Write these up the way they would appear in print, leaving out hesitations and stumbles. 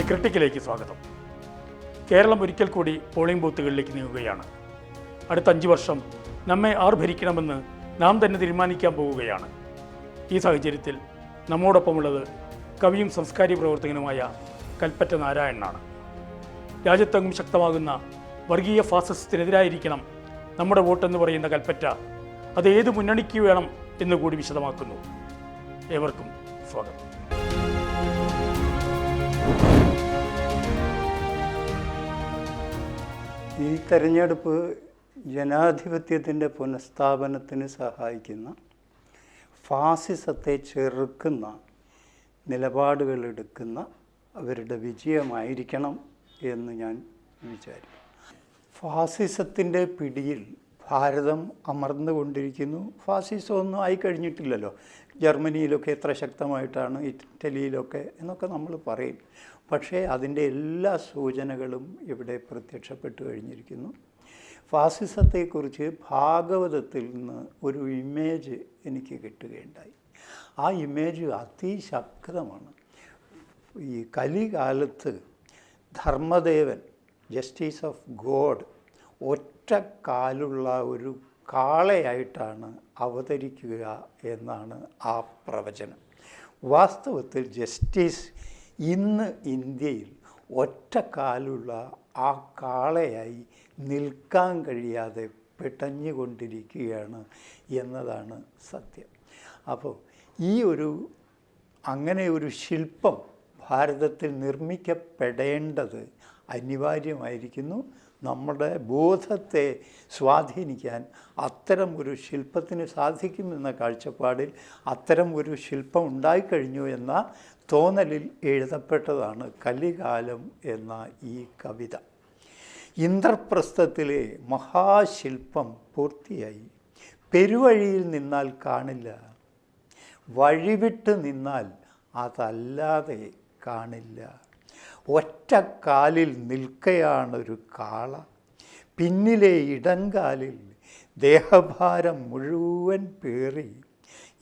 ക്രിട്ടിക്കിലേക്ക് സ്വാഗതം. കേരളം ഒരിക്കൽ കൂടി പോളിംഗ് ബൂത്തുകളിലേക്ക് നീങ്ങുകയാണ്. അടുത്ത 5 വർഷം നമ്മെ ആർ ഭരിക്കണമെന്ന് നാം തന്നെ തീരുമാനിക്കാൻ പോവുകയാണ്. ഈ സാഹചര്യത്തിൽ നമ്മോടൊപ്പമുള്ളത് കവിയും സംസ്കാരിക പ്രവർത്തകനുമായ കൽപ്പറ്റ നാരായണനാണ്. രാജ്യത്തെങ്ങും ശക്തമാകുന്ന വർഗീയ ഫാസിസത്തിനെതിരായിരിക്കണം നമ്മുടെ വോട്ടെന്ന് പറയുന്ന കൽപ്പറ്റ അത് ഏത് മുന്നണിക്ക് വേണം എന്നുകൂടി വിശദമാക്കുന്നു. ഏവർക്കും സ്വാഗതം. ഈ തെരഞ്ഞെടുപ്പ് ജനാധിപത്യത്തിൻ്റെ പുനഃസ്ഥാപനത്തിന് സഹായിക്കുന്ന, ഫാസിസത്തെ ചെറുക്കുന്ന നിലപാടുകളെടുക്കുന്ന അവരുടെ വിജയമായിരിക്കണം എന്ന് ഞാൻ വിചാരിക്കുന്നു. ഫാസിസത്തിൻ്റെ പിടിയിൽ ഭാരതം അമർന്നുകൊണ്ടിരിക്കുന്നു. ഫാസിസമൊന്നും ആയിക്കഴിഞ്ഞിട്ടില്ലല്ലോ. ജർമ്മനിയിലൊക്കെ എത്ര ശക്തമായിട്ടാണ്, ഇറ്റലിയിലൊക്കെ എന്നൊക്കെ നമ്മൾ പറയും. പക്ഷേ അതിൻ്റെ എല്ലാ സൂചനകളും ഇവിടെ പ്രത്യക്ഷപ്പെട്ടു കഴിഞ്ഞിരിക്കുന്നു. ഫാസിസത്തെക്കുറിച്ച് ഭാഗവതത്തിൽ നിന്ന് ഒരു ഇമേജ് എനിക്ക് കിട്ടുകയുണ്ടായി. ആ ഇമേജ് അതിശക്തമാണ്. ഈ കലികാലത്ത് ധർമ്മദേവൻ, ജസ്റ്റിസ് ഓഫ് ഗോഡ്, ഒറ്റ കാലുള്ള ഒരു കാളയായിട്ടാണ് അവതരിക്കുക എന്നാണ് ആ പ്രവചനം. വാസ്തവത്തിൽ ജസ്റ്റിസ് ഇന്ന് ഇന്ത്യയിൽ ഒറ്റ കാലുള്ള ആ കാളയായി നിൽക്കാൻ കഴിയാതെ പിടഞ്ഞുകൊണ്ടിരിക്കുകയാണ് എന്നതാണ് സത്യം. അപ്പോൾ അങ്ങനെ ഒരു ശില്പം ഭാരതത്തിൽ നിർമ്മിക്കപ്പെടേണ്ടത് അനിവാര്യമായിരിക്കുന്നു. നമ്മുടെ ബോധത്തെ സ്വാധീനിക്കാൻ അത്തരം ഒരു ശില്പത്തിന് സാധിക്കുമെന്ന കാഴ്ചപ്പാടിൽ അത്തരം ഒരു ശില്പം ഉണ്ടായിക്കഴിഞ്ഞു എന്ന തോന്നലിൽ എഴുതപ്പെട്ടതാണ് കലികാലം എന്ന ഈ കവിത. ഇന്ദ്രപ്രസ്ഥത്തിലെ മഹാശില്പം പൂർത്തിയായി. പെരുവഴിയിൽ നിന്നാൽ കാണില്ല, വഴിവിട്ട് നിന്നാൽ അതല്ലാതെ കാണില്ല. ഒറ്റക്കാലിൽ നിൽക്കയാണൊരു കാള, പിന്നിലെ ഇടങ്കാലിൽ ദേഹഭാരം മുഴുവൻ പേറി,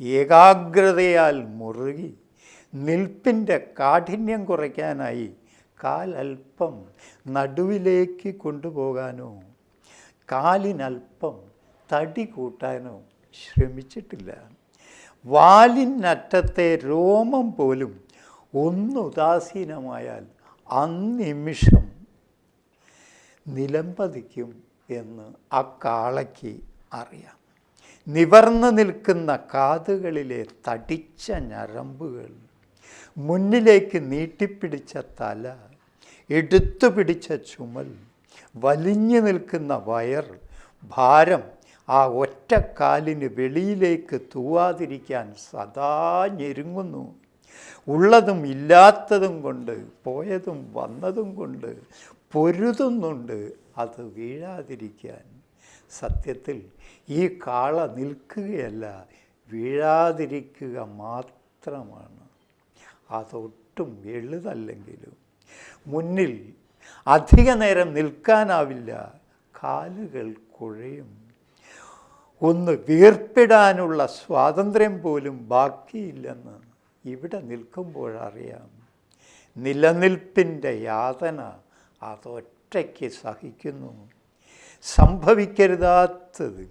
ഏകാഗ്രതയാൽ മുറുകി. നിൽപ്പിൻ്റെ കാഠിന്യം കുറയ്ക്കാനായി കാലൽപ്പം നടുവിലേക്ക് കൊണ്ടുപോകാനോ കാലിനൽപ്പം തടി കൂട്ടാനോ ശ്രമിച്ചിട്ടില്ല. വാലിനറ്റത്തെ രോമം പോലും ഒന്നുദാസീനമായാൽ അന്നിമിഷം നിലംപതിക്കും എന്ന് ആ കാളയ്ക്ക് അറിയാം. നിവർന്നു നിൽക്കുന്ന കാതുകളിലെ തടിച്ച ഞരമ്പുകൾ, മുന്നിലേക്ക് നീട്ടിപ്പിടിച്ച തല, എടുത്തു പിടിച്ച ചുമൽ, വലിഞ്ഞു നിൽക്കുന്ന വയർ, ഭാരം ആ ഒറ്റക്കാലിന് വെളിയിലേക്ക് തൂവാതിരിക്കാൻ സദാ ഞെരുങ്ങുന്നു. ഉള്ളതും ഇല്ലാത്തതും കൊണ്ട്, പോയതും വന്നതും കൊണ്ട് പൊരുതുന്നുണ്ട് അത് വീഴാതിരിക്കാൻ. സത്യത്തിൽ ഈ കാള നിൽക്കുകയല്ല, വീഴാതിരിക്കുക മാത്രമാണ്. അതൊട്ടും എളുതല്ലെങ്കിലും മുന്നിൽ അധിക നേരം നിൽക്കാനാവില്ല. കാലുകൾ കുഴയും. ഒന്ന് വീർപ്പിടാനുള്ള സ്വാതന്ത്ര്യം പോലും ബാക്കിയില്ലെന്ന് ഇവിടെ നിൽക്കുമ്പോഴറിയാം. നിലനിൽപ്പിൻ്റെ യാതന അതൊറ്റയ്ക്ക് സഹിക്കുന്നു. സംഭവിക്കരുതാത്തത്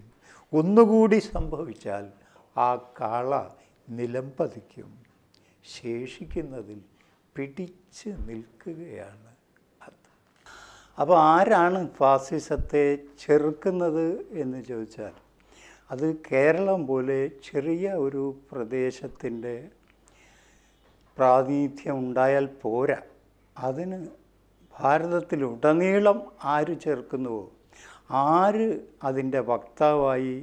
ഒന്നുകൂടി സംഭവിച്ചാൽ ആ കാള നിലംപതിക്കും. ശേഷിക്കുന്നതിൽ പിടിച്ച് നിൽക്കുകയാണ് അത്. അപ്പോൾ ആരാണ് ഫാസിസത്തെ ചെറുക്കുന്നത് എന്ന് ചോദിച്ചാൽ, അത് കേരളം പോലെ ചെറിയ ഒരു പ്രദേശത്തിൻ്റെ പ്രാതിനിധ്യം ഉണ്ടായാൽ പോരാ. അതിന് ഭാരതത്തിലുടനീളം ആര് ചേർക്കുന്നുവോ, ആര് അതിൻ്റെ വക്താവായി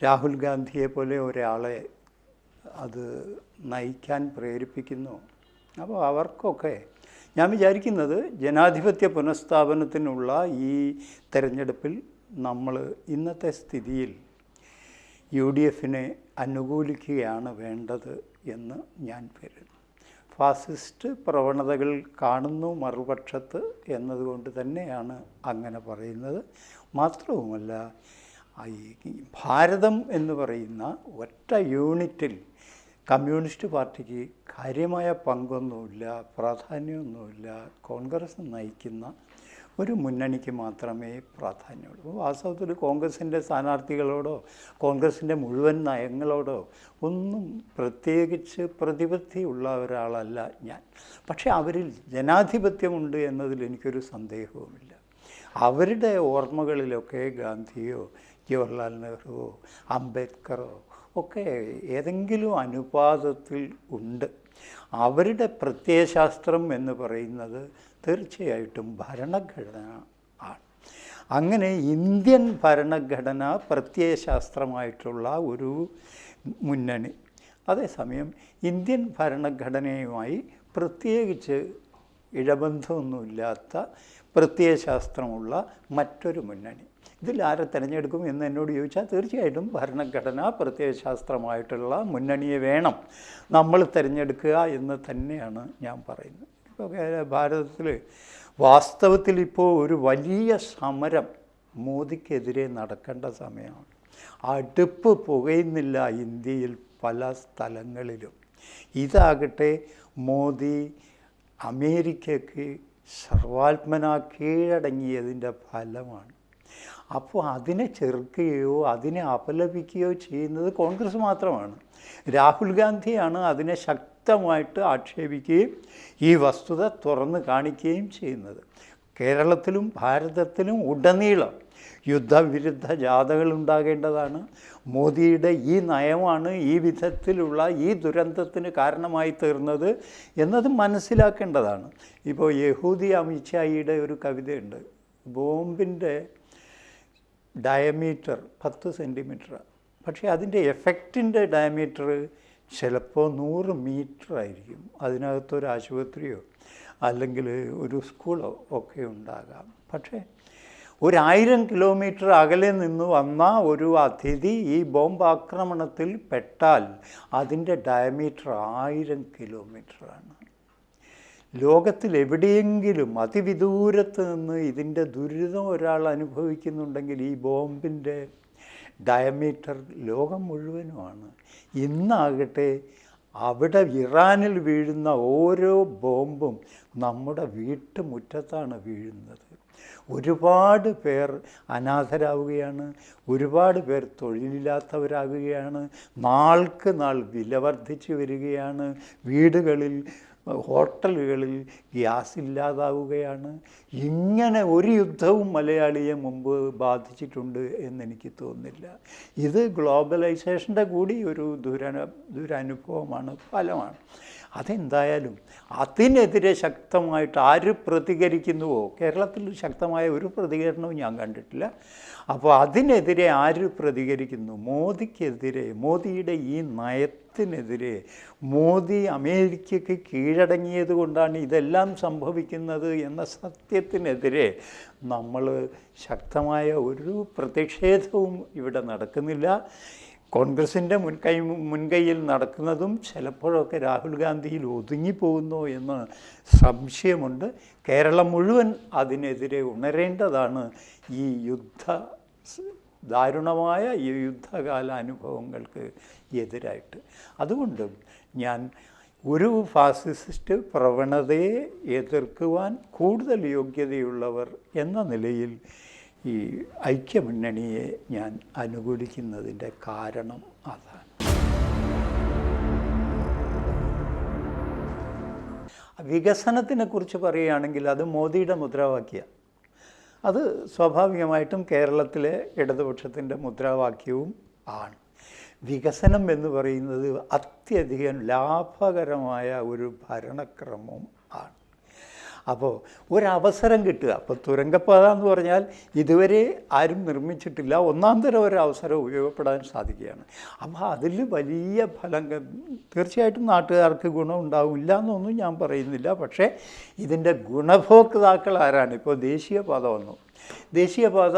രാഹുൽ ഗാന്ധിയെ പോലെ ഒരാളെ അത് നയിക്കാൻ പ്രേരിപ്പിക്കുന്നു. അപ്പോൾ അവർക്കൊക്കെ ഞാൻ വിചാരിക്കുന്നത് ജനാധിപത്യ പുനഃസ്ഥാപനത്തിനുള്ള ഈ തെരഞ്ഞെടുപ്പിൽ നമ്മൾ ഇന്നത്തെ സ്ഥിതിയിൽ UDFനെ അനുകൂലിക്കുകയാണ് വേണ്ടത് എന്ന് ഞാൻ കരുതുന്നു. ഫാസിസ്റ്റ് പ്രവണതകൾ കാണുന്നു മറുപക്ഷത്ത് എന്നതുകൊണ്ട് തന്നെയാണ് അങ്ങനെ പറയുന്നത്. മാത്രവുമല്ല, ഈ ഭാരതം എന്ന് പറയുന്ന ഒറ്റ യൂണിറ്റിൽ കമ്മ്യൂണിസ്റ്റ് പാർട്ടിക്ക് കാര്യമായ പങ്കൊന്നുമില്ല, പ്രാധാന്യമൊന്നുമില്ല. കോൺഗ്രസ് നയിക്കുന്ന ഒരു മുന്നണിക്ക് മാത്രമേ പ്രാധാന്യമുള്ളൂ. വാസ്തവത്തിൽ കോൺഗ്രസിൻ്റെ സ്ഥാനാർത്ഥികളോടോ കോൺഗ്രസിൻ്റെ മുഴുവൻ നയങ്ങളോടോ ഒന്നും പ്രത്യേകിച്ച് പ്രതിപത്തിയുള്ള ഒരാളല്ല ഞാൻ. പക്ഷേ അവരിൽ ജനാധിപത്യമുണ്ട് എന്നതിൽ എനിക്കൊരു സന്ദേഹവുമില്ല. അവരുടെ ഓർമ്മകളിലൊക്കെ ഗാന്ധിയോ ജവഹർലാൽ നെഹ്റുവോ അംബേദ്കറോ ഒക്കെ ഏതെങ്കിലും അനുപാതത്തിൽ ഉണ്ട്. അവരുടെ പ്രത്യയശാസ്ത്രം എന്ന് പറയുന്നത് തീർച്ചയായിട്ടും ഭരണഘടന ആണ്. അങ്ങനെ ഇന്ത്യൻ ഭരണഘടന പ്രത്യയശാസ്ത്രമായിട്ടുള്ള ഒരു മുന്നണി, അതേസമയം ഇന്ത്യൻ ഭരണഘടനയുമായി പ്രത്യേകിച്ച് ഇടബന്ധമൊന്നുമില്ലാത്ത പ്രത്യയശാസ്ത്രമുള്ള മറ്റൊരു മുന്നണി. ഇതിൽ ആരെ തിരഞ്ഞെടുക്കും എന്ന് എന്നോട് ചോദിച്ചാൽ തീർച്ചയായിട്ടും ഭരണഘടന പ്രത്യയശാസ്ത്രമായിട്ടുള്ള മുന്നണിയെ വേണം നമ്മൾ തിരഞ്ഞെടുക്കുക എന്ന് തന്നെയാണ് ഞാൻ പറയുന്നത്. ഇപ്പോൾ ഭാരതത്തിൽ വാസ്തവത്തിൽ ഇപ്പോൾ ഒരു വലിയ സമരം മോദിക്കെതിരെ നടക്കേണ്ട സമയമാണ്. അടുപ്പ് പുകയുന്നില്ല ഇന്ത്യയിൽ പല സ്ഥലങ്ങളിലും. ഇതാകട്ടെ മോദി അമേരിക്കയ്ക്ക് സർവാത്മന കീഴടങ്ങിയതിൻ്റെ ഫലമാണ്. അപ്പോൾ അതിനെ ചെറുക്കുകയോ അതിനെ അപലപിക്കുകയോ ചെയ്യുന്നത് കോൺഗ്രസ് മാത്രമാണ്. രാഹുൽ ഗാന്ധിയാണ് അതിനെ ശക്തമായിട്ട് ആക്ഷേപിക്കുകയും ഈ വസ്തുത തുറന്ന് കാണിക്കുകയും ചെയ്യുന്നത്. കേരളത്തിലും ഭാരതത്തിലും ഉടനീളം യുദ്ധവിരുദ്ധ ജാഥകൾ ഉണ്ടാകേണ്ടതാണ്. മോദിയുടെ ഈ നയമാണ് ഈ വിധത്തിലുള്ള ഈ ദുരന്തത്തിന് കാരണമായി തീർന്നത് എന്നത് മനസ്സിലാക്കേണ്ടതാണ്. ഇപ്പോൾ യഹൂദി അമിത്ഷായിയുടെ ഒരു കവിതയുണ്ട്. ബോംബിൻ്റെ ഡയമീറ്റർ 10 സെൻറ്റിമീറ്ററാണ്. പക്ഷേ അതിൻ്റെ എഫക്റ്റിൻ്റെ ഡയമീറ്റർ ചിലപ്പോൾ 100 മീറ്റർ ആയിരിക്കും. അതിനകത്തൊരു ആശുപത്രിയോ അല്ലെങ്കിൽ ഒരു സ്കൂളോ ഒക്കെ ഉണ്ടാകാം. പക്ഷേ 1000 കിലോമീറ്റർ അകലെ നിന്ന് വന്ന ഒരു അതിഥി ഈ ബോംബ് ആക്രമണത്തിൽ പെട്ടാൽ അതിൻ്റെ ഡയമീറ്റർ 1000 കിലോമീറ്ററാണ്. ലോകത്തിൽ എവിടെയെങ്കിലും അതിവിദൂരത്ത് നിന്ന് ഇതിൻ്റെ ദുരിതം ഒരാൾ അനുഭവിക്കുന്നുണ്ടെങ്കിൽ ഈ ബോംബിൻ്റെ ഡയമീറ്റർ ലോകം മുഴുവനുമാണ്. ഇന്നാകട്ടെ അവിടെ ഇറാനിൽ വീഴുന്ന ഓരോ ബോംബും നമ്മുടെ വീട്ടുമുറ്റത്താണ് വീഴുന്നത്. ഒരുപാട് പേർ അനാഥരാവുകയാണ്, ഒരുപാട് പേർ തൊഴിലില്ലാത്തവരാകുകയാണ്, നാൾക്ക് നാൾ വില വർദ്ധിച്ചു വരികയാണ്, വീടുകളിൽ ഹോട്ടലുകളിൽ ഗ്യാസ് ഇല്ലാതാവുകയാണ്. ഇങ്ങനെ ഒരു യുദ്ധവും മലയാളിയെ മുമ്പ് ബാധിച്ചിട്ടുണ്ട് എന്നെനിക്ക് തോന്നുന്നില്ല. ഇത് ഗ്ലോബലൈസേഷൻ്റെ കൂടി ഒരു ദുരനുഭവമാണ്, ഫലമാണ്. അതെന്തായാലും അതിനെതിരെ ശക്തമായിട്ട് ആര് പ്രതികരിക്കുന്നുവോ, കേരളത്തിൽ ശക്തമായ ഒരു പ്രതികരണവും ഞാൻ കണ്ടിട്ടില്ല. അപ്പോൾ അതിനെതിരെ ആര് പ്രതികരിക്കുന്നു? മോദിക്കെതിരെ, മോദിയുടെ ഈ നയത്തിനെതിരെ, മോദി അമേരിക്കയ്ക്ക് കീഴടങ്ങിയത് കൊണ്ടാണ് ഇതെല്ലാം സംഭവിക്കുന്നത് എന്ന സത്യത്തിനെതിരെ നമ്മൾ ശക്തമായ ഒരു പ്രതിഷേധവും ഇവിടെ നടക്കുന്നില്ല. കോൺഗ്രസിൻ്റെ മുൻകൈയിൽ നടക്കുന്നതും ചിലപ്പോഴൊക്കെ രാഹുൽ ഗാന്ധിയിൽ ഒതുങ്ങിപ്പോകുന്നോ എന്ന് സംശയമുണ്ട്. കേരളം മുഴുവൻ അതിനെതിരെ ഉണരേണ്ടതാണ്. ഈ ദാരുണമായ ഈ യുദ്ധകാല അനുഭവങ്ങൾക്ക് എതിരായിട്ട്. അതുകൊണ്ട് ഞാൻ ഒരു ഫാസിസ്റ്റ് പ്രവണതയെ എതിർക്കുവാൻ കൂടുതൽ യോഗ്യതയുള്ളവർ എന്ന നിലയിൽ ഈ ഐക്യമുന്നണിയെ ഞാൻ അനുകൂലിക്കുന്നതിൻ്റെ കാരണം അതാണ്. വികസനത്തിനെക്കുറിച്ച് പറയുകയാണെങ്കിൽ അത് മോദിയുടെ മുദ്രാവാക്യമാണ്. അത് സ്വാഭാവികമായിട്ടും കേരളത്തിലെ ഇടതുപക്ഷത്തിൻ്റെ മുദ്രാവാക്യവും ആണ്. വികസനം എന്ന് പറയുന്നത് അത്യധികം ലാഭകരമായ ഒരു ഭരണക്രമവും ആണ്. അപ്പോൾ ഒരവസരം കിട്ടുക. അപ്പോൾ തുരങ്കപ്പാത എന്ന് പറഞ്ഞാൽ ഇതുവരെ ആരും നിർമ്മിച്ചിട്ടില്ല, ഒന്നാം തരം ഒരവസരം ഉപയോഗപ്പെടാൻ സാധിക്കുകയാണ്. അപ്പോൾ അതിൽ വലിയ ഫലം തീർച്ചയായിട്ടും നാട്ടുകാർക്ക് ഗുണമുണ്ടാവില്ല എന്നൊന്നും ഞാൻ പറയുന്നില്ല. പക്ഷേ ഇതിൻ്റെ ഗുണഭോക്താക്കൾ ആരാണ്? ഇപ്പോൾ ദേശീയപാത വന്നു. ദേശീയപാത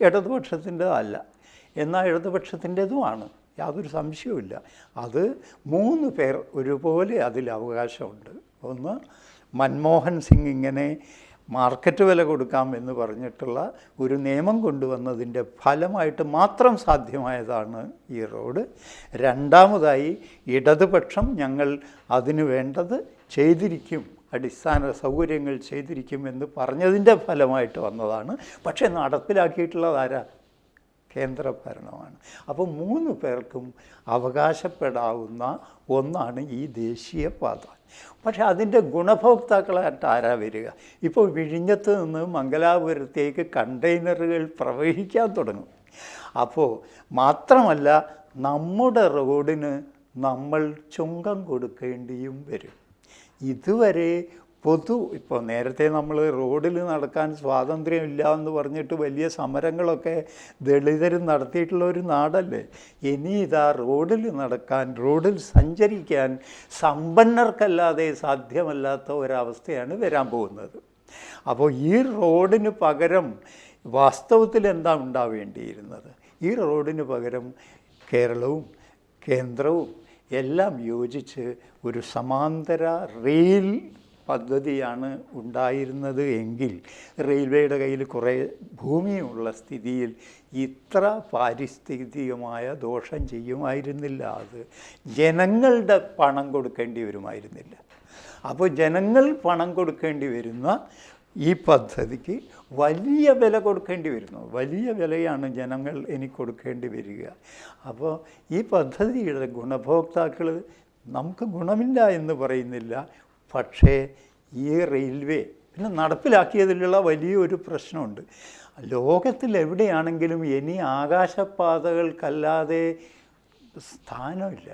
ഇടതുപക്ഷത്തിൻ്റെതല്ല, എന്നാൽ ഇടതുപക്ഷത്തിൻ്റെതുമാണ്, യാതൊരു സംശയവുമില്ല. അത് 3 പേർ ഒരുപോലെ അതിൽ അവകാശമുണ്ട്. ഒന്ന്, മൻമോഹൻ സിംഗ് ഇങ്ങനെ മാർക്കറ്റ് വില കൊടുക്കാം എന്ന് പറഞ്ഞിട്ടുള്ള ഒരു നിയമം കൊണ്ടുവന്നതിൻ്റെ ഫലമായിട്ട് മാത്രം സാധ്യമായതാണ് ഈ റോഡ്. രണ്ടാമതായി ഇടതുപക്ഷം ഞങ്ങൾ അതിന് വേണ്ടത് ചെയ്തിരിക്കും, അടിസ്ഥാന സൗകര്യങ്ങൾ ചെയ്തിരിക്കും എന്ന് പറഞ്ഞതിൻ്റെ ഫലമായിട്ട് വന്നതാണ്. പക്ഷേ നടപ്പിലാക്കിയിട്ടുള്ളത് ആരാ? കേന്ദ്ര ഭരണമാണ്. അപ്പോൾ 3 പേർക്കും അവകാശപ്പെടാവുന്ന ഒന്നാണ് ഈ ദേശീയപാത. പക്ഷെ അതിൻ്റെ ഗുണഭോക്താക്കളായിട്ട് ആരാ വരിക? ഇപ്പോൾ വിഴിഞ്ഞത്ത് നിന്ന് മംഗലാപുരത്തേക്ക് കണ്ടെയ്നറുകൾ പ്രവഹിക്കാൻ തുടങ്ങും. അപ്പോൾ മാത്രമല്ല നമ്മുടെ റോഡിന് നമ്മൾ ചുങ്കം കൊടുക്കേണ്ടിയും വരും. ഇതുവരെ ഇപ്പോൾ നേരത്തെ നമ്മൾ റോഡിൽ നടക്കാൻ സ്വാതന്ത്ര്യമില്ല എന്ന് പറഞ്ഞിട്ട് വലിയ സമരങ്ങളൊക്കെ ദളിതർ നടത്തിയിട്ടുള്ള ഒരു നാടല്ലേ. ഇനി ഇതാ റോഡിൽ നടക്കാൻ, റോഡിൽ സഞ്ചരിക്കാൻ സമ്പന്നർക്കല്ലാതെ സാധ്യമല്ലാത്ത ഒരവസ്ഥയാണ് വരാൻ പോകുന്നത്. അപ്പോൾ ഈ റോഡിന് പകരം വാസ്തവത്തിൽ എന്താ ഉണ്ടാവേണ്ടിയിരുന്നത്? ഈ റോഡിന് പകരം കേരളവും കേന്ദ്രവും എല്ലാം യോജിച്ച് ഒരു സമാന്തര റെയിൽ പദ്ധതിയാണ് ഉണ്ടായിരുന്നത് എങ്കിൽ റെയിൽവേയുടെ കയ്യിൽ കുറേ ഭൂമിയുള്ള സ്ഥിതിയിൽ ഇത്ര പാരിസ്ഥിതികമായ ദോഷം ചെയ്യുമായിരുന്നില്ല. അത് ജനങ്ങളുടെ പണം കൊടുക്കേണ്ടി വരുമായിരുന്നില്ല. അപ്പോൾ ജനങ്ങൾ പണം കൊടുക്കേണ്ടി വരുന്ന ഈ പദ്ധതിക്ക് വലിയ വില കൊടുക്കേണ്ടി വരുന്നു. വലിയ വിലയാണ് ജനങ്ങൾ ഇനി കൊടുക്കേണ്ടി വരിക. അപ്പോൾ ഈ പദ്ധതിയുടെ ഗുണഭോക്താക്കൾ നമുക്ക് ഗുണമില്ല എന്ന് പറയുന്നില്ല. പക്ഷേ ഈ റെയിൽവേ പിന്നെ നടപ്പിലാക്കിയതിലുള്ള വലിയൊരു പ്രശ്നമുണ്ട്. ലോകത്തിൽ എവിടെയാണെങ്കിലും ഇനി ആകാശപാതകൾക്കല്ലാതെ സ്ഥാനമില്ല.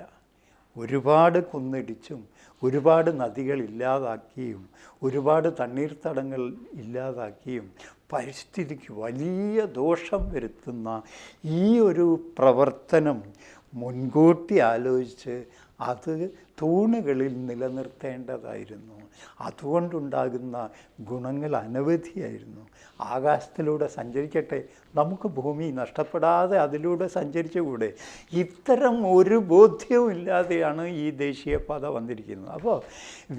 ഒരുപാട് കുന്നിടിച്ചും ഒരുപാട് നദികൾ ഇല്ലാതാക്കിയും ഒരുപാട് തണ്ണീർത്തടങ്ങൾ ഇല്ലാതാക്കിയും പരിസ്ഥിതിക്ക് വലിയ ദോഷം വരുത്തുന്ന ഈ ഒരു പ്രവർത്തനം മുൻകൂട്ടി ആലോചിച്ച് അത് തൂണുകളിൽ നിലനിർത്തേണ്ടതായിരുന്നു. അതുകൊണ്ടുണ്ടാകുന്ന ഗുണങ്ങൾ അനവധിയായിരുന്നു. ആകാശത്തിലൂടെ സഞ്ചരിക്കട്ടെ, നമുക്ക് ഭൂമി നഷ്ടപ്പെടാതെ അതിലൂടെ സഞ്ചരിച്ചുകൂടെ? ഇത്തരം ഒരു ബോധ്യവും ഇല്ലാതെയാണ് ഈ ദേശീയപാത വന്നിരിക്കുന്നത്. അപ്പോൾ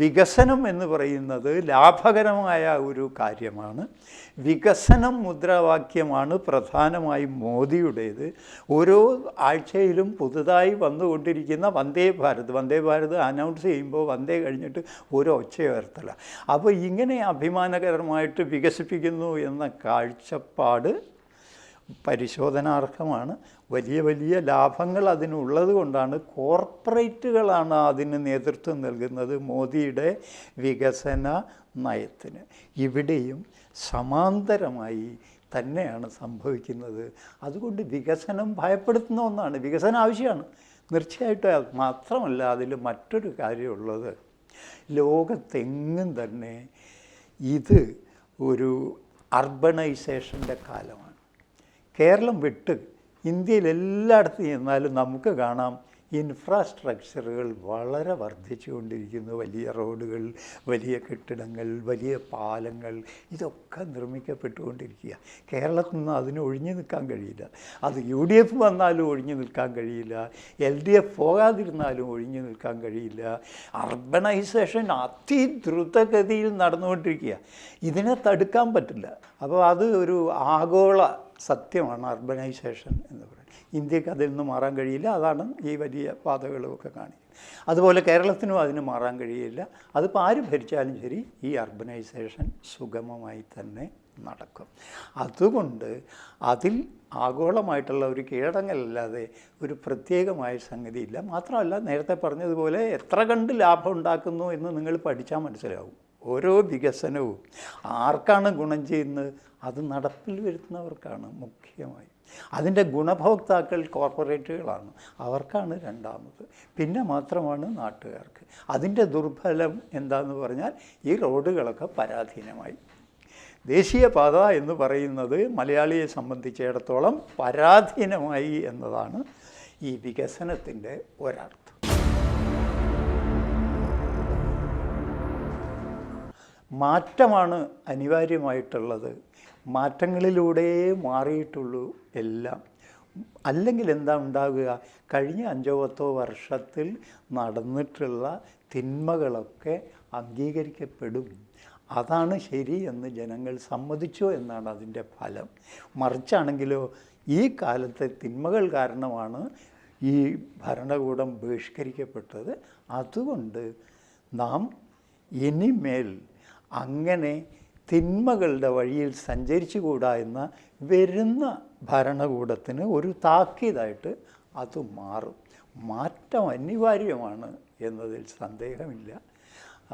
വികസനം എന്ന് പറയുന്നത് ലാഭകരമായ ഒരു കാര്യമാണ്. വികസനം മുദ്രാവാക്യമാണ് പ്രധാനമായും മോദിയുടേത്. ഓരോ ആഴ്ചയിലും പുതുതായി വന്നുകൊണ്ടിരിക്കുന്ന വന്ദേ ഭാരത് അനൗൺസ് ചെയ്യുമ്പോൾ വന്ദേ കഴിഞ്ഞിട്ട് ഒരു ഒച്ച ഉയർത്തല. അപ്പോൾ ഇങ്ങനെ അഭിമാനകരമായിട്ട് വികസിപ്പിക്കുന്നു എന്ന കാഴ്ചപ്പാട് പരിശോധനാർഹമാണ്. വലിയ വലിയ ലാഭങ്ങൾ അതിനുള്ളത് കൊണ്ടാണ് കോർപ്പറേറ്റുകളാണ് അതിന് നേതൃത്വം നൽകുന്നത് മോദിയുടെ വികസന നയത്തിന്. ഇവിടെയും സമാന്തരമായി തന്നെയാണ് സംഭവിക്കുന്നത്. അതുകൊണ്ട് വികസനം ഭയപ്പെടുത്തുന്ന ഒന്നാണ്. വികസനം ആവശ്യമാണ് തീർച്ചയായിട്ടും. അത് മാത്രമല്ല, അതിൽ മറ്റൊരു കാര്യമുള്ളത്, ലോകത്തെങ്ങും തന്നെ ഇത് ഒരു അർബണൈസേഷൻ്റെ കാലമാണ്. കേരളം വിട്ട് ഇന്ത്യയിൽ എല്ലായിടത്തും ചെന്നാലും നമുക്ക് കാണാം ഇൻഫ്രാസ്ട്രക്ചറുകൾ വളരെ വർദ്ധിച്ചുകൊണ്ടിരിക്കുന്നു. വലിയ റോഡുകൾ, വലിയ കെട്ടിടങ്ങൾ, വലിയ പാലങ്ങൾ, ഇതൊക്കെ നിർമ്മിക്കപ്പെട്ടുകൊണ്ടിരിക്കുക. കേരളത്തിൽ നിന്ന് അതിന് ഒഴിഞ്ഞു നിൽക്കാൻ കഴിയില്ല. അത് UDF വന്നാലും ഒഴിഞ്ഞു നിൽക്കാൻ കഴിയില്ല, LDF പോകാതിരുന്നാലും ഒഴിഞ്ഞു നിൽക്കാൻ കഴിയില്ല. അർബണൈസേഷൻ അതിദ്രുതഗതിയിൽ നടന്നുകൊണ്ടിരിക്കുക. ഇതിനെ തടുക്കാൻ പറ്റില്ല. അപ്പോൾ അത് ഒരു ആഗോള സത്യമാണ് അർബനൈസേഷൻ എന്ന് പറയുന്നത്. ഇന്ത്യക്ക് അതിൽ നിന്ന് മാറാൻ കഴിയില്ല. അതാണ് ഈ വലിയ പാതകളുമൊക്കെ കാണിക്കുന്നത്. അതുപോലെ കേരളത്തിനും അതിന് മാറാൻ കഴിയില്ല. അതിപ്പോൾ ആര് ഭരിച്ചാലും ശരി ഈ അർബനൈസേഷൻ സുഗമമായി തന്നെ നടക്കും. അതുകൊണ്ട് അതിൽ ആഗോളമായിട്ടുള്ള ഒരു കീഴടങ്ങലല്ലാതെ ഒരു പ്രത്യേകമായ സംഗതിയില്ല. മാത്രമല്ല, നേരത്തെ പറഞ്ഞതുപോലെ എത്ര കണ്ട് ലാഭം ഉണ്ടാക്കുന്നു എന്ന് നിങ്ങൾ പഠിച്ചാൽ മനസ്സിലാവും. ഓരോ വികസനവും ആർക്കാണ് ഗുണം ചെയ്യുന്നത്? അത് നടപ്പിൽ വരുത്തുന്നവർക്കാണ് മുഖ്യമായി. അതിൻ്റെ ഗുണഭോക്താക്കൾ കോർപ്പറേറ്റുകളാണ്, അവർക്കാണ് രണ്ടാമത്. പിന്നെ മാത്രമാണ് നാട്ടുകാർക്ക്. അതിൻ്റെ ദുർഫലം എന്താണെന്ന് പറഞ്ഞാൽ ഈ റോഡുകളൊക്കെ പരാധീനമായി. ദേശീയപാത എന്ന് പറയുന്നത് മലയാളിയെ സംബന്ധിച്ചിടത്തോളം പരാധീനമായി എന്നതാണ് ഈ വികസനത്തിൻ്റെ ഒരർത്ഥം. മാറ്റമാണ് അനിവാര്യമായിട്ടുള്ളത്. മാറ്റങ്ങളിലൂടെ മാറിയിട്ടുള്ളൂ എല്ലാം. അല്ലെങ്കിൽ എന്താ ഉണ്ടാകുക? കഴിഞ്ഞ 5-10 വർഷത്തിൽ നടന്നിട്ടുള്ള തിന്മകളൊക്കെ അംഗീകരിക്കപ്പെടും. അതാണ് ശരി എന്ന് ജനങ്ങൾ സമ്മതിച്ചു എന്നാണ് അതിൻ്റെ ഫലം. മറിച്ചാണെങ്കിലോ ഈ കാലത്തെ തിന്മകൾ കാരണമാണ് ഈ ഭരണകൂടം ബഹിഷ്കരിക്കപ്പെട്ടത്. അതുകൊണ്ട് നാം ഇനിമേൽ അങ്ങനെ തിന്മകളുടെ വഴിയിൽ സഞ്ചരിച്ചുകൂടാ എന്ന വരുന്ന ഭരണകൂടത്തിന് ഒരു താക്കീതായിട്ട് അത് മാറും. മാറ്റം അനിവാര്യമാണ് എന്നതിൽ സന്ദേഹമില്ല.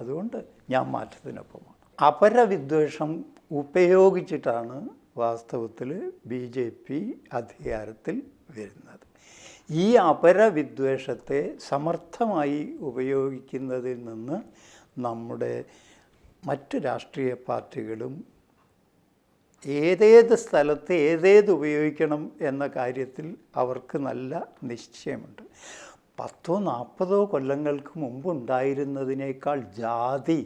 അതുകൊണ്ട് ഞാൻ മാറ്റത്തിനൊപ്പമാണ്. അപരവിദ്വേഷം ഉപയോഗിച്ചിട്ടാണ് വാസ്തവത്തിൽ BJP അധികാരത്തിൽ വരുന്നത്. ഈ അപരവിദ്വേഷത്തെ സമർത്ഥമായി ഉപയോഗിക്കുന്നതിൽ നിന്ന് നമ്മുടെ മറ്റ് രാഷ്ട്രീയ പാർട്ടികളും ഏതേത് സ്ഥലത്ത് ഏതേത് ഉപയോഗിക്കണം എന്ന കാര്യത്തിൽ അവർക്ക് നല്ല നിശ്ചയമുണ്ട്. 10-40 കൊല്ലങ്ങൾക്ക് മുമ്പുണ്ടായിരുന്നതിനേക്കാൾ ജാതി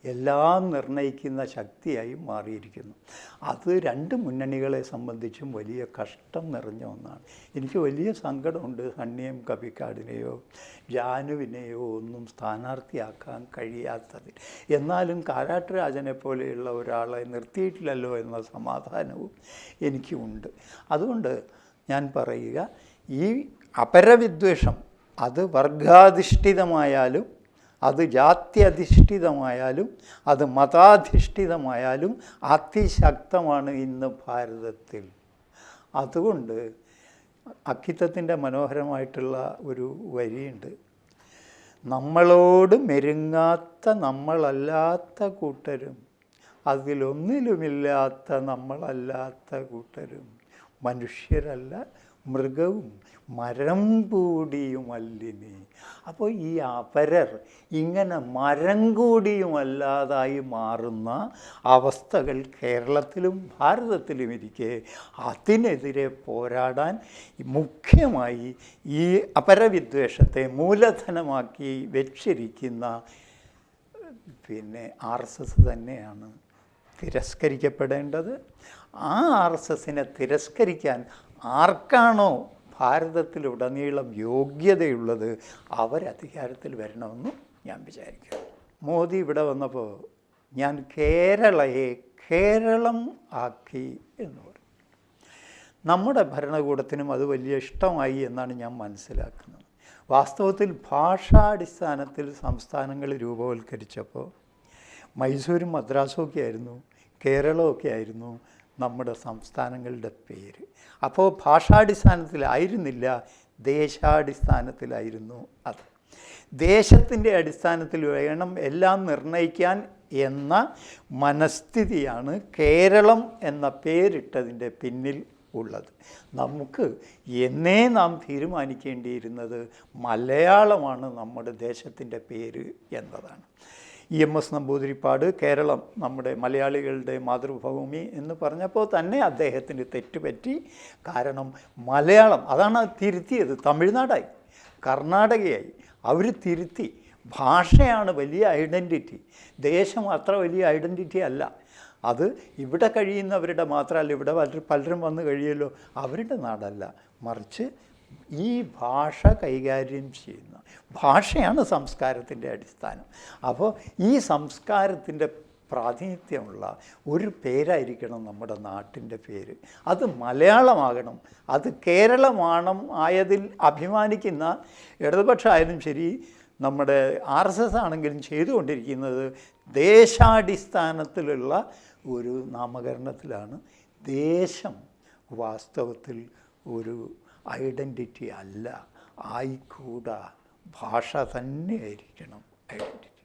എല്ലാം നിർണ്ണയിക്കുന്ന ശക്തിയായി മാറിയിരിക്കുന്നു. അത് രണ്ട് മുന്നണികളെ സംബന്ധിച്ചും വലിയ കഷ്ടം നിറഞ്ഞ ഒന്നാണ്. എനിക്ക് വലിയ സങ്കടമുണ്ട് സണ്ണിയം കബിക്കാടിനെയോ ജാനുവിനെയോ ഒന്നും സ്ഥാനാർത്ഥിയാക്കാൻ കഴിയാത്തതിൽ. എന്നാലും കാരാട്ട് രാജനെ പോലെയുള്ള ഒരാളെ നിർത്തിയിട്ടില്ലല്ലോ എന്ന സമാധാനവും എനിക്കുണ്ട്. അതുകൊണ്ട് ഞാൻ പറയുക, ഈ അപരവിദ്വേഷം അത് വർഗാധിഷ്ഠിതമായാലും അത് ജാത്യധിഷ്ഠിതമായാലും അത് മതാധിഷ്ഠിതമായാലും അതിശക്തമാണ് ഇന്ന് ഭാരതത്തിൽ. അതുകൊണ്ട് അക്കിത്തത്തിൻ്റെ മനോഹരമായിട്ടുള്ള ഒരു വരിയുണ്ട്: നമ്മളോട് മെരുങ്ങാത്ത നമ്മളല്ലാത്ത കൂട്ടരും, അതിലൊന്നിലുമില്ലാത്ത നമ്മളല്ലാത്ത കൂട്ടരും, മനുഷ്യരല്ല മൃഗവും മരം കൂടിയുമല്ലിനി. അപ്പോൾ ഈ അപരർ ഇങ്ങനെ മരം കൂടിയുമല്ലാതായി മാറുന്ന അവസ്ഥകൾ കേരളത്തിലും ഭാരതത്തിലും ഇരിക്കെ അതിനെതിരെ പോരാടാൻ മുഖ്യമായി ഈ അപരവിദ്വേഷത്തെ മൂലധനമാക്കി വെച്ചിരിക്കുന്ന RSS തന്നെയാണ് തിരസ്കരിക്കപ്പെടേണ്ടത്. ആ RSSനെ തിരസ്കരിക്കാൻ ആർക്കാണോ ഭാരതത്തിലുടനീളം യോഗ്യതയുള്ളത് അവരധികാരത്തിൽ വരണമെന്നും ഞാൻ വിചാരിക്കുന്നു. മോദി ഇവിടെ വന്നപ്പോൾ ഞാൻ കേരളയെ കേരളം ആക്കി എന്ന് പറഞ്ഞു. നമ്മുടെ ഭരണകൂടത്തിനും അത് വലിയ ഇഷ്ടമായി എന്നാണ് ഞാൻ മനസ്സിലാക്കുന്നത്. വാസ്തവത്തിൽ ഭാഷാടിസ്ഥാനത്തിൽ സംസ്ഥാനങ്ങൾ രൂപവൽക്കരിച്ചപ്പോൾ മൈസൂരും മദ്രാസും ഒക്കെ ആയിരുന്നു, കേരളമൊക്കെ ആയിരുന്നു നമ്മുടെ സംസ്ഥാനങ്ങളുടെ പേര്. അപ്പോൾ ഭാഷാടിസ്ഥാനത്തിലായിരുന്നില്ല, ദേശാടിസ്ഥാനത്തിലായിരുന്നു. അത് ദേശത്തിൻ്റെ അടിസ്ഥാനത്തിൽ വേണം എല്ലാം നിർണ്ണയിക്കാൻ എന്ന മനസ്ഥിതിയാണ് കേരളം എന്ന പേരിട്ടതിൻ്റെ പിന്നിൽ ഉള്ളത്. നമുക്ക് എന്നേ നാം തീരുമാനിക്കേണ്ടിയിരുന്നത് മലയാളമാണ് നമ്മുടെ ദേശത്തിൻ്റെ പേര് എന്നതാണ്. EMS നമ്പൂതിരിപ്പാട് കേരളം നമ്മുടെ മലയാളികളുടെ മാതൃഭൂമി എന്ന് പറഞ്ഞപ്പോൾ തന്നെ അദ്ദേഹത്തിന് തെറ്റുപറ്റി. കാരണം മലയാളം അതാണ് തിരുത്തിയത്. തമിഴ്നാടായി, കർണാടകയായി, അവർ തിരുത്തി. ഭാഷയാണ് വലിയ ഐഡൻറ്റിറ്റി, ദേശം അത്ര വലിയ ഐഡൻറ്റിറ്റി അല്ല. അത് ഇവിടെ കഴിയുന്നവരുടെ മാത്രമല്ല, ഇവിടെ പലരും വന്ന് കഴിയുമല്ലോ, അവരുടെ നാടല്ല. മറിച്ച് ഈ ഭാഷ കൈകാര്യം ചെയ്യുന്ന ഭാഷയാണ് സംസ്കാരത്തിൻ്റെ അടിസ്ഥാനം. അപ്പോൾ ഈ സംസ്കാരത്തിൻ്റെ പ്രാതിനിധ്യമുള്ള ഒരു പേരായിരിക്കണം നമ്മുടെ നാട്ടിൻ്റെ പേര്. അത് മലയാളമാകണം. അത് കേരളമാണം ആയതിൽ അഭിമാനിക്കുന്ന ഇടതുപക്ഷമായാലും ശരി, നമ്മുടെ RSS ആണെങ്കിലും ചെയ്തുകൊണ്ടിരിക്കുന്നത് ദേശാടിസ്ഥാനത്തിലുള്ള ഒരു നാമകരണത്തിലാണ്. ദേശം വാസ്തവത്തിൽ ഒരു ഐഡൻറ്റിറ്റി അല്ല, ആയിക്കൂടാ. ഭാഷ തന്നെയായിരിക്കണം ഐഡൻറ്റിറ്റി.